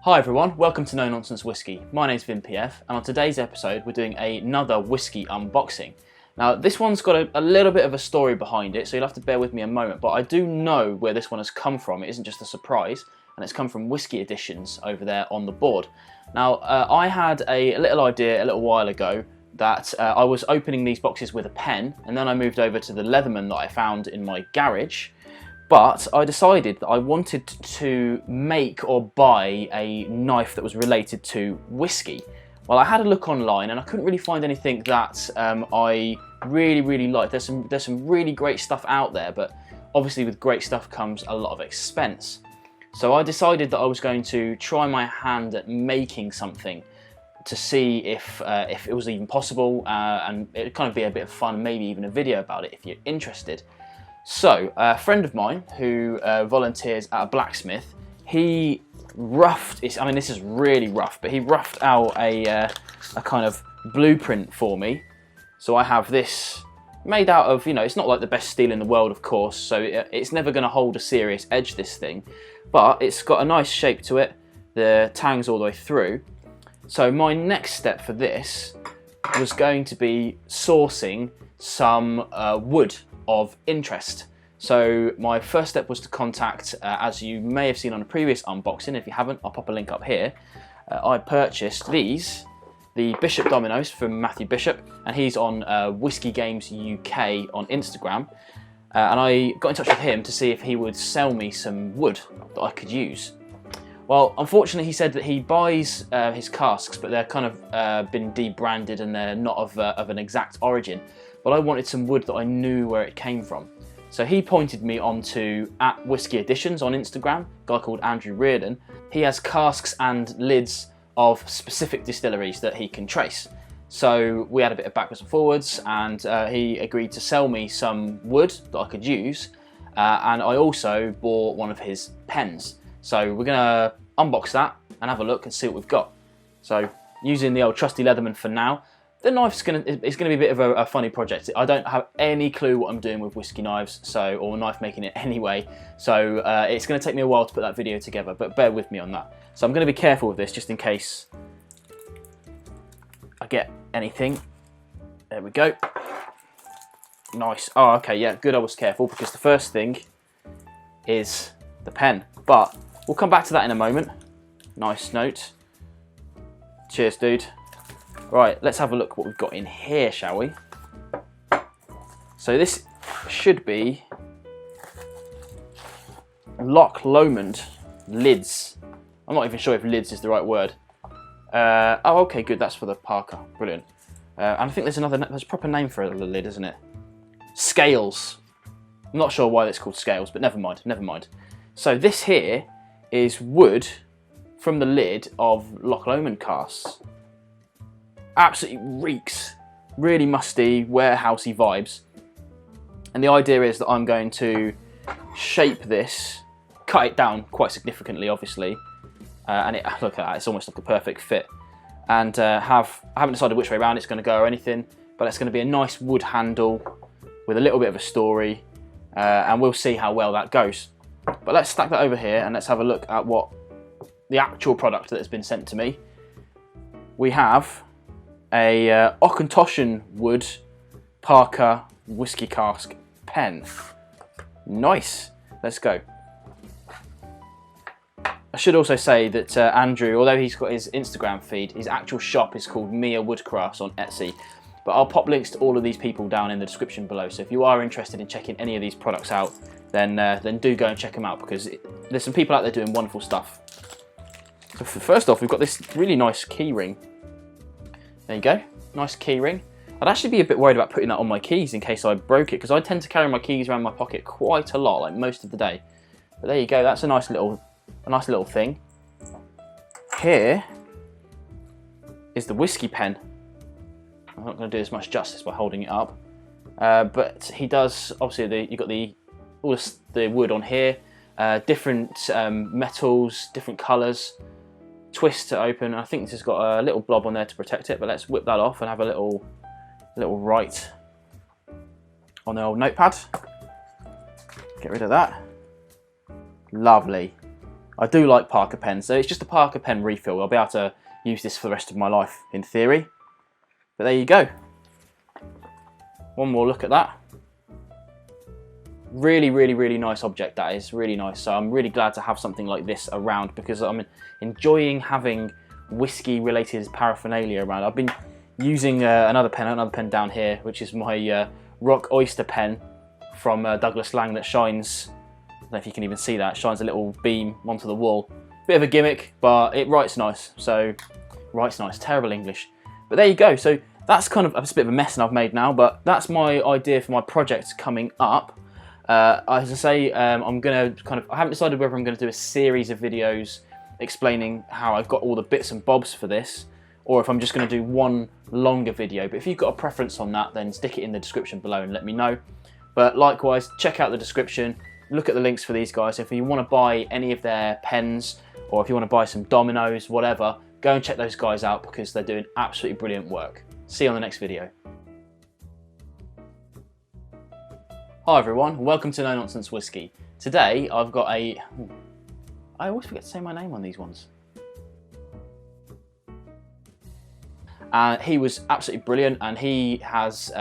Hi everyone, welcome to Nonsense Whisky. My name's Vin PF, and on today's episode we're doing another whiskey unboxing. Now this one's got a little bit of a story behind it, so you'll have to bear with me a moment, but I do know where this one has come from. It isn't just a surprise, and it's come from Whisky Editions over there on the board. Now I had a little idea a little while ago that I was opening these boxes with a pen, and then I moved over to the Leatherman that I found in my garage. But I decided that I wanted to make or buy a knife that was related to whiskey. Well, I had a look online and I couldn't really find anything that I really liked. There's some really great stuff out there, but obviously with great stuff comes a lot of expense. So I decided that I was going to try my hand at making something to see if it was even possible, and it'd kind of be a bit of fun, maybe even a video about it if you're interested. So, a friend of mine who volunteers at a blacksmith, he roughed, I mean this is really rough, but he roughed out a kind of blueprint for me. So I have this made out of, you know, it's not like the best steel in the world of course, so it's never going to hold a serious edge, this thing, but it's got a nice shape to it, the tang's all the way through. So my next step for this was going to be sourcing some wood of interest. So my first step was to contact, as you may have seen on a previous unboxing, if you haven't, I'll pop a link up here. I purchased these, the Bishop Dominoes from Matthew Bishop, and he's on Whisky Games UK on Instagram. And I got in touch with him to see if he would sell me some wood that I could use. Well, unfortunately, he said that he buys his casks, but they're kind of been debranded and they're not of an exact origin. But I wanted some wood that I knew where it came from. So he pointed me onto @Whisky Editions on Instagram, a guy called Andrew Reardon. He has casks and lids of specific distilleries that he can trace. So we had a bit of backwards and forwards, and he agreed to sell me some wood that I could use. And I also bought one of his pens. So we're gonna unbox that and have a look and see what we've got. So using the old trusty Leatherman for now. The knife's gonna be a bit of a funny project. I don't have any clue what I'm doing with whiskey knives, or knife making it anyway. So it's gonna take me a while to put that video together, but bear with me on that. So I'm gonna be careful with this just in case I get anything. There we go. Nice. Oh, okay, yeah, good I was careful, because the first thing is the pen. But we'll come back to that in a moment. Nice note. Cheers, dude. Right, let's have a look what we've got in here, shall we? So this should be Loch Lomond lids. I'm not even sure if lids is the right word. Oh, okay, good, that's for the Parker. Brilliant. And I think there's a proper name for the lid, isn't it? Scales. I'm not sure why it's called scales, but never mind, never mind. So this here is wood from the lid of Loch Lomond casks. Absolutely reeks, really musty, warehousey vibes. And the idea is that I'm going to shape this, cut it down quite significantly, obviously, and look at that, it's almost like a perfect fit. And I haven't decided which way around it's going to go or anything, but it's going to be a nice wood handle with a little bit of a story, and we'll see how well that goes. But let's stack that over here and let's have a look at what the actual product that has been sent to me. We have a Auchentoshan wood Parker Whisky Cask pen. Nice. Let's go. I should also say that Andrew, although he's got his Instagram feed, his actual shop is called Mia Woodcrafts on Etsy. But I'll pop links to all of these people down in the description below. So if you are interested in checking any of these products out, then do go and check them out, because there's some people out there doing wonderful stuff. So first off, we've got this really nice key ring. There you go, nice key ring. I'd actually be a bit worried about putting that on my keys in case I broke it, because I tend to carry my keys around my pocket quite a lot, like most of the day. But there you go, that's a nice little thing. Here is the whiskey pen. I'm not going to do as much justice by holding it up, but he does. Obviously, you've got all the wood on here, different metals, different colours. Twist to open. I think this has got a little blob on there to protect it, but let's whip that off and have a little write on the old notepad. Get rid of that. Lovely. I do like Parker pens, so it's just a Parker pen refill. I'll be able to use this for the rest of my life, in theory. But there you go. One more look at that. Really, really, really nice object, that is. Really nice. So I'm really glad to have something like this around, because I'm enjoying having whiskey-related paraphernalia around. I've been using another pen down here, which is my Rock Oyster pen from Douglas Lang that shines, I don't know if you can even see that, shines a little beam onto the wall. Bit of a gimmick, but it writes nice. So, writes nice, terrible English. But there you go. So that's kind of, it's a bit of a mess I've made now, but that's my idea for my project coming up. As I say, I'm going to I haven't decided whether I'm going to do a series of videos explaining how I've got all the bits and bobs for this, or if I'm just going to do one longer video. But if you've got a preference on that, then stick it in the description below and let me know. But likewise, check out the description, look at the links for these guys. If you want to buy any of their pens, or if you want to buy some dominoes, whatever, go and check those guys out, because they're doing absolutely brilliant work. See you on the next video. Hi everyone, welcome to No Nonsense Whisky. Today I've got I always forget to say my name on these ones. He was absolutely brilliant, and he has